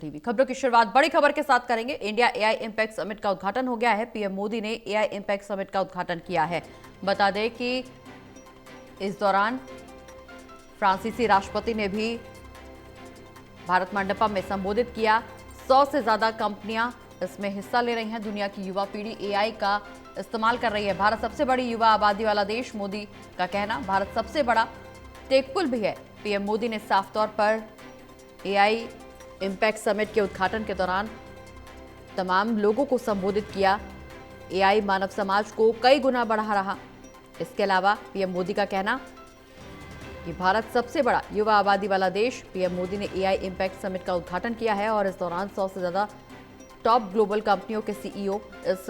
TV खबरों की शुरुआत बड़ी खबर के साथ करेंगे। इंडिया एआई इंपैक्ट समिट का उद्घाटन हो गया है। पीएम मोदी ने एआई इंपैक्ट समिट का उद्घाटन किया है। बता दें कि इस दौरान फ्रांसीसी राष्ट्रपति ने भी भारत मंडपम में संबोधित किया। 100 से ज्यादा कंपनियां इसमें हिस्सा ले रही हैं। दुनिया की युवा पीढ़ी एआई का इस्तेमाल कर रही है। भारत सबसे बड़ी युवा आबादी वाला देश, मोदी का कहना। भारत सबसे बड़ा टेकपुल भी है। पीएम मोदी ने साफ तौर पर एआई इंपैक्ट समिट के उद्घाटन के दौरान तमाम लोगों को संबोधित किया। एआई मानव समाज को कई गुना बढ़ा रहा। इसके अलावा पीएम मोदी का कहना कि भारत सबसे बड़ा युवा आबादी वाला देश। पीएम मोदी ने एआई इंपैक्ट समिट का उद्घाटन किया है और इस दौरान 100 से ज्यादा टॉप ग्लोबल कंपनियों के सीईओ इस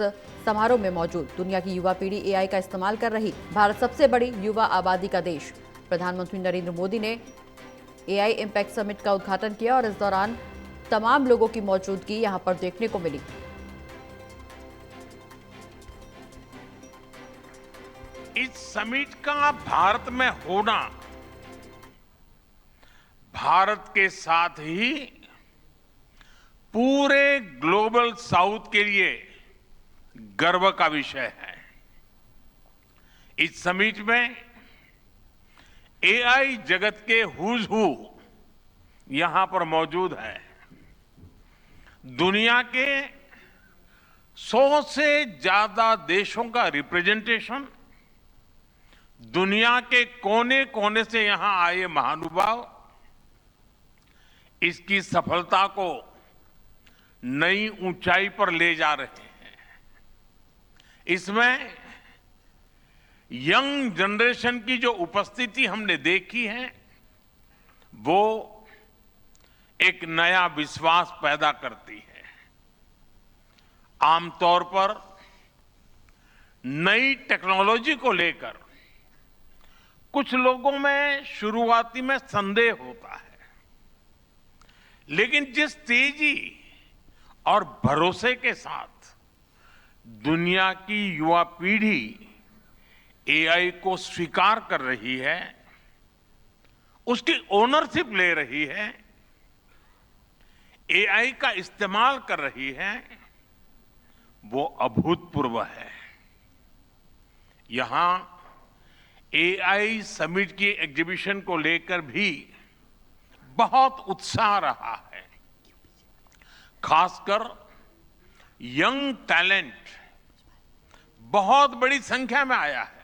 समारोह में मौजूद। दुनिया की युवा पीढ़ी एआई का इस्तेमाल कर रही। भारत सबसे बड़ी युवा आबादी का देश। प्रधानमंत्री नरेंद्र मोदी ने एआई इंपैक्ट समिट का उद्घाटन किया और इस दौरान तमाम लोगों की मौजूदगी यहां पर देखने को मिली। इस समिट का भारत में होना भारत के साथ ही पूरे ग्लोबल साउथ के लिए गर्व का विषय है। इस समिट में एआई जगत के हुज हू यहां पर मौजूद है। दुनिया के 100 से ज्यादा देशों का रिप्रेजेंटेशन, दुनिया के कोने कोने से यहां आए महानुभाव इसकी सफलता को नई ऊंचाई पर ले जा रहे हैं। इसमें यंग जनरेशन की जो उपस्थिति हमने देखी है वो एक नया विश्वास पैदा करती है। आमतौर पर नई टेक्नोलॉजी को लेकर कुछ लोगों में शुरुआती में संदेह होता है, लेकिन जिस तेजी और भरोसे के साथ दुनिया की युवा पीढ़ी एआई को स्वीकार कर रही है, उसकी ओनरशिप ले रही है, एआई का इस्तेमाल कर रही है, वो अभूतपूर्व है। यहां एआई समिट की एग्जीबिशन को लेकर भी बहुत उत्साह रहा है। खासकर यंग टैलेंट बहुत बड़ी संख्या में आया है।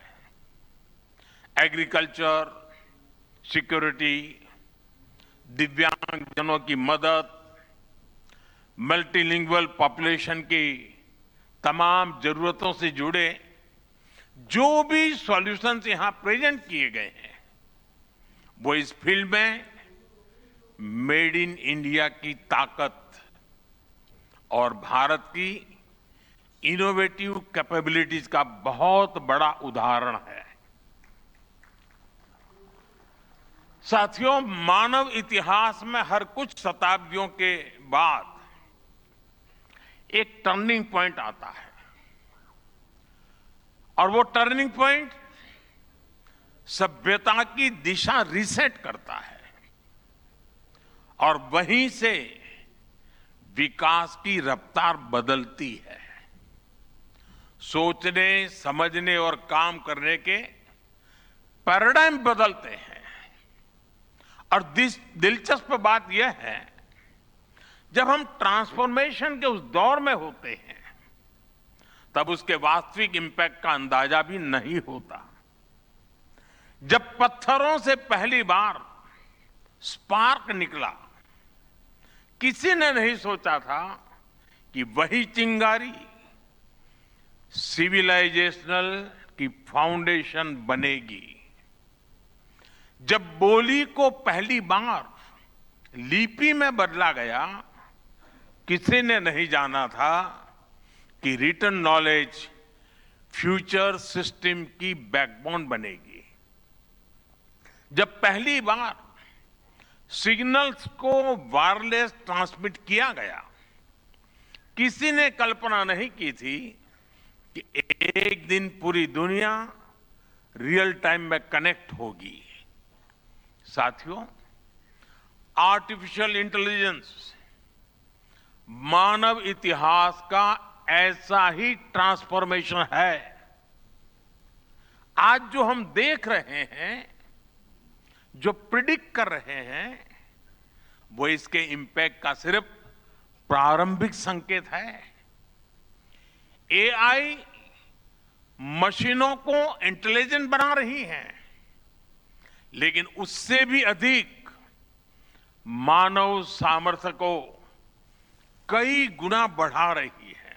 एग्रीकल्चर, सिक्योरिटी, दिव्यांगजनों की मदद, मल्टीलिंगुअल पॉपुलेशन की तमाम जरूरतों से जुड़े जो भी सॉल्यूशंस यहां प्रेजेंट किए गए हैं वो इस फील्ड में मेड इन इंडिया की ताकत और भारत की इनोवेटिव कैपेबिलिटीज का बहुत बड़ा उदाहरण है। साथियों, मानव इतिहास में हर कुछ शताब्दियों के बाद एक टर्निंग पॉइंट आता है और वो टर्निंग पॉइंट सभ्यता की दिशा रीसेट करता है और वहीं से विकास की रफ्तार बदलती है। सोचने, समझने और काम करने के पैराडाइम बदलते हैं। और दिलचस्प बात यह है, जब हम ट्रांसफॉर्मेशन के उस दौर में होते हैं तब उसके वास्तविक इंपैक्ट का अंदाजा भी नहीं होता। जब पत्थरों से पहली बार स्पार्क निकला, किसी ने नहीं सोचा था कि वही चिंगारी सिविलाइजेशनल की फाउंडेशन बनेगी। जब बोली को पहली बार लिपि में बदला गया, किसी ने नहीं जाना था कि रिटन नॉलेज फ्यूचर सिस्टम की बैकबोन बनेगी। जब पहली बार सिग्नल्स को वायरलेस ट्रांसमिट किया गया, किसी ने कल्पना नहीं की थी कि एक दिन पूरी दुनिया रियल टाइम में कनेक्ट होगी। साथियों, आर्टिफिशियल इंटेलिजेंस मानव इतिहास का ऐसा ही ट्रांसफॉर्मेशन है। आज जो हम देख रहे हैं, जो प्रिडिक्ट कर रहे हैं, वो इसके इंपैक्ट का सिर्फ प्रारंभिक संकेत है। एआई मशीनों को इंटेलिजेंट बना रही है, लेकिन उससे भी अधिक मानव सामर्थ्य को कई गुना बढ़ा रही है।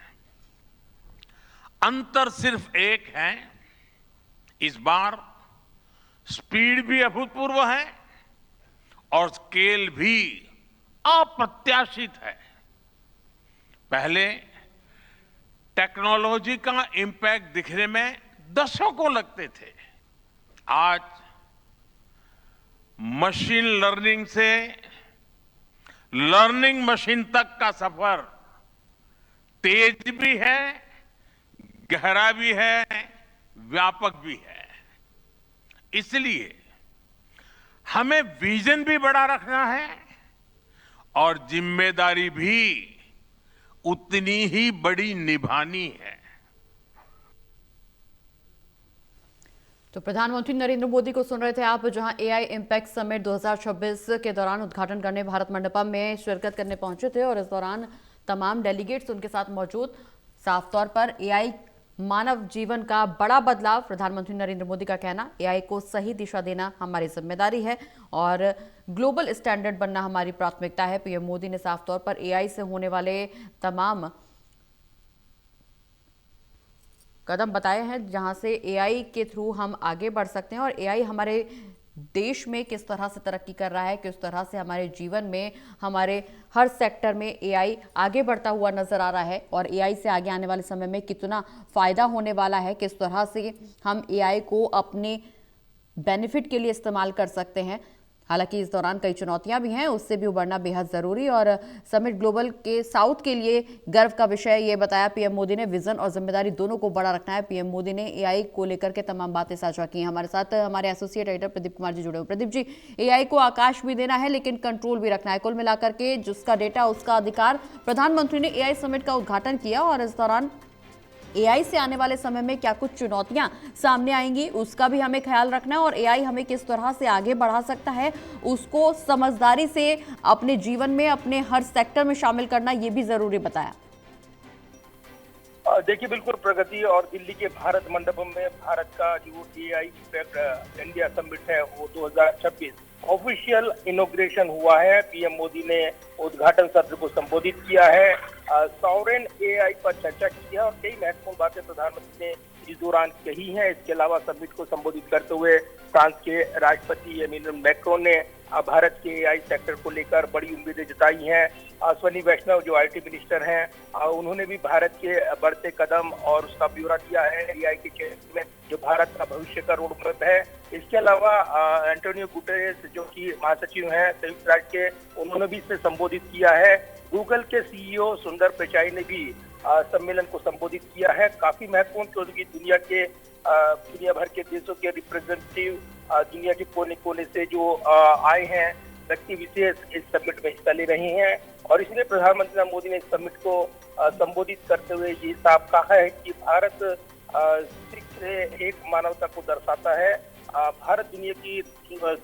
अंतर सिर्फ एक है, इस बार स्पीड भी अभूतपूर्व है और स्केल भी अप्रत्याशित है। पहले टेक्नोलॉजी का इंपैक्ट दिखने में दशकों लगते थे। आज मशीन लर्निंग से लर्निंग मशीन तक का सफर तेज भी है, गहरा भी है, व्यापक भी है। इसलिए हमें विजन भी बड़ा रखना है और जिम्मेदारी भी उतनी ही बड़ी निभानी है। तो प्रधानमंत्री नरेंद्र मोदी को सुन रहे थे आप, जहां एआई इंपैक्ट समिट 2026 के दौरान उद्घाटन करने भारत मंडपम में शिरकत करने पहुंचे थे और इस दौरान तमाम डेलीगेट्स उनके साथ मौजूद। साफ तौर पर एआई मानव जीवन का बड़ा बदलाव, प्रधानमंत्री नरेंद्र मोदी का कहना, एआई को सही दिशा देना हमारी जिम्मेदारी है और ग्लोबल स्टैंडर्ड बनना हमारी प्राथमिकता है। पीएम मोदी ने साफ तौर पर एआई से होने वाले तमाम कदम बताए हैं, जहां से एआई के थ्रू हम आगे बढ़ सकते हैं और एआई हमारे देश में किस तरह से तरक्की कर रहा है, किस तरह से हमारे जीवन में, हमारे हर सेक्टर में एआई आगे बढ़ता हुआ नजर आ रहा है और एआई से आगे आने वाले समय में कितना फायदा होने वाला है, किस तरह से हम एआई को अपने बेनिफिट के लिए इस्तेमाल कर सकते हैं। हालांकि इस दौरान कई चुनौतियां भी हैं, उससे भी उबरना बेहद जरूरी और समिट ग्लोबल के साउथ के लिए गर्व का विषय ये बताया पीएम मोदी ने। विजन और जिम्मेदारी दोनों को बड़ा रखना है। पीएम मोदी ने एआई को लेकर के तमाम बातें साझा की। हमारे साथ हमारे एसोसिएट एडिटर प्रदीप कुमार जी जुड़े हुए। प्रदीप जी, एआई को आकाश भी देना है लेकिन कंट्रोल भी रखना है। कुल मिलाकर के जिसका डेटा उसका अधिकार, प्रधानमंत्री ने एआई समिट का उद्घाटन किया और इस दौरान एआई से आने वाले समय में क्या कुछ चुनौतियां सामने आएंगी उसका भी हमें ख्याल रखना है और एआई हमें किस तरह से आगे बढ़ा सकता है उसको समझदारी से अपने जीवन में, अपने हर सेक्टर में शामिल करना, ये भी जरूरी बताया। देखिए, बिल्कुल प्रगति और दिल्ली के भारत मंडपम में भारत का जो एआई इंपैक्ट इंडिया समिट है वो 2026 ऑफिशियल इनॉग्रेशन हुआ है। पीएम मोदी ने उद्घाटन सत्र को संबोधित किया है, सॉवरेन एआई पर चर्चा की है और कई महत्वपूर्ण बातें प्रधानमंत्री ने इस दौरान कही हैं। इसके अलावा समिट को संबोधित करते हुए फ्रांस के राष्ट्रपति एमिनुअल मैक्रोन ने भारत के एआई सेक्टर को लेकर बड़ी उम्मीदें जताई हैं। अश्विनी वैष्णव जो आईटी मिनिस्टर हैं, उन्होंने भी भारत के बढ़ते कदम और उसका ब्यौरा दिया है एआई के क्षेत्र में, जो भारत का भविष्य का रोड मैप है। इसके अलावा एंटोनियो गुटेरेस जो कि महासचिव हैं संयुक्त राष्ट्र के, उन्होंने भी इसे संबोधित किया है। गूगल के सीईओ सुंदर पिचाई ने भी सम्मेलन को संबोधित किया है। काफी महत्वपूर्ण, क्योंकि दुनिया भर के देशों के रिप्रेजेंटेटिव दुनिया के कोने कोने से जो आए हैं व्यक्ति विशेष इस समिट में हिस्सा ले रहे हैं और इसलिए प्रधानमंत्री मोदी ने इस समिट को संबोधित करते हुए ये साफ कहा है कि भारत सिर्फ से एक मानवता को दर्शाता है। भारत दुनिया की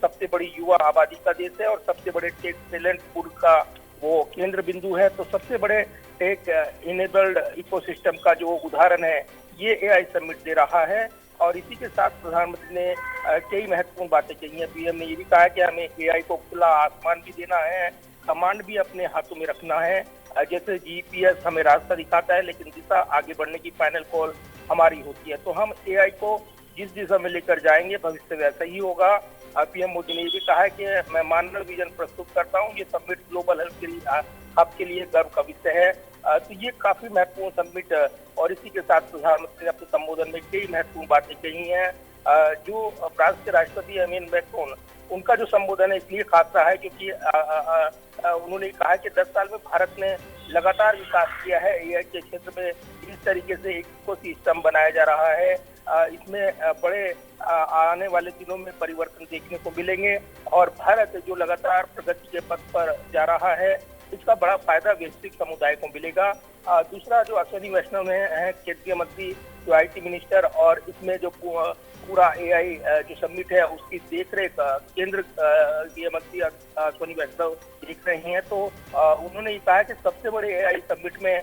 सबसे बड़ी युवा आबादी का देश है और सबसे बड़े टेक टैलेंट पूल का वो केंद्र बिंदु है। तो सबसे बड़े टेक इनेबल्ड इकोसिस्टम का जो उदाहरण है ये एआई समिट दे रहा है और इसी के साथ प्रधानमंत्री ने कई महत्वपूर्ण बातें कही हैं। पीएम ने ये भी कहा कि हमें एआई को खुला आसमान भी देना है, कमांड भी अपने हाथों में रखना है। जैसे जीपीएस हमें रास्ता दिखाता है लेकिन दिशा आगे बढ़ने की फाइनल कॉल हमारी होती है। तो हम एआई को जिस दिशा में लेकर जाएंगे भविष्य वैसा ही होगा। पीएम मोदी ने ये भी कहा है कि मैं मानव विजन प्रस्तुत करता हूँ। ये समिट ग्लोबल हेल्थ हब के लिए गर्व का विषय है। तो ये काफी महत्वपूर्ण समिट और इसी के साथ प्रधानमंत्री ने अपने संबोधन में कई महत्वपूर्ण बातें कही हैं। जो फ्रांस के राष्ट्रपति एमिनुअल मैक्रोन, उनका जो संबोधन है इसलिए खास रहा है क्योंकि उन्होंने कहा कि 10 साल में भारत ने लगातार विकास किया है एआई के क्षेत्र में। इस तरीके से एक इकोसिस्टम बनाया जा रहा है, इसमें बड़े आने वाले दिनों में परिवर्तन देखने को मिलेंगे और भारत जो लगातार प्रगति के पथ पर जा रहा है इसका बड़ा फायदा वैश्विक समुदाय को मिलेगा। दूसरा जो अश्विनी वैष्णव है केंद्रीय मंत्री, जो आईटी मिनिस्टर, और इसमें जो पूरा एआई जो समिट है उसकी देखरेख केंद्र के मंत्री अश्विनी वैष्णव देख रहे हैं। तो उन्होंने ये कहा कि सबसे बड़े एआई समिट में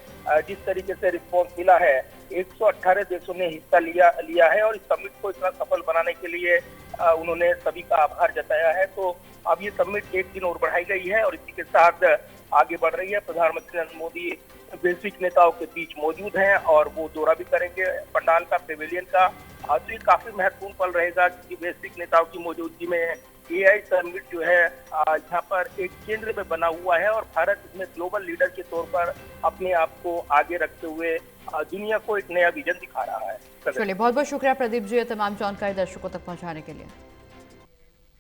जिस तरीके से रिस्पॉन्स मिला है, 118 देशों ने हिस्सा लिया है, और इस समिट को इतना सफल बनाने के लिए उन्होंने सभी का आभार जताया है। तो अब ये समिट एक दिन और बढ़ाई गई है और इसी के साथ आगे बढ़ रही है। प्रधानमंत्री नरेंद्र मोदी वैश्विक नेताओं के बीच मौजूद हैं और वो दौरा भी करेंगे पंडाल का, पेविलियन का। तो ये काफी महत्वपूर्ण पल रहेगा कि वैश्विक नेताओं की मौजूदगी में एआई समिट जो है यहाँ पर एक केंद्र में बना हुआ है, और भारत इसमें ग्लोबल लीडर के तौर पर अपने आप को आगे रखते हुए दुनिया को एक नया विजन दिखा रहा है। चलिए, बहुत बहुत शुक्रिया प्रदीप जी, ये तमाम जानकारी दर्शकों तक पहुंचाने के लिए।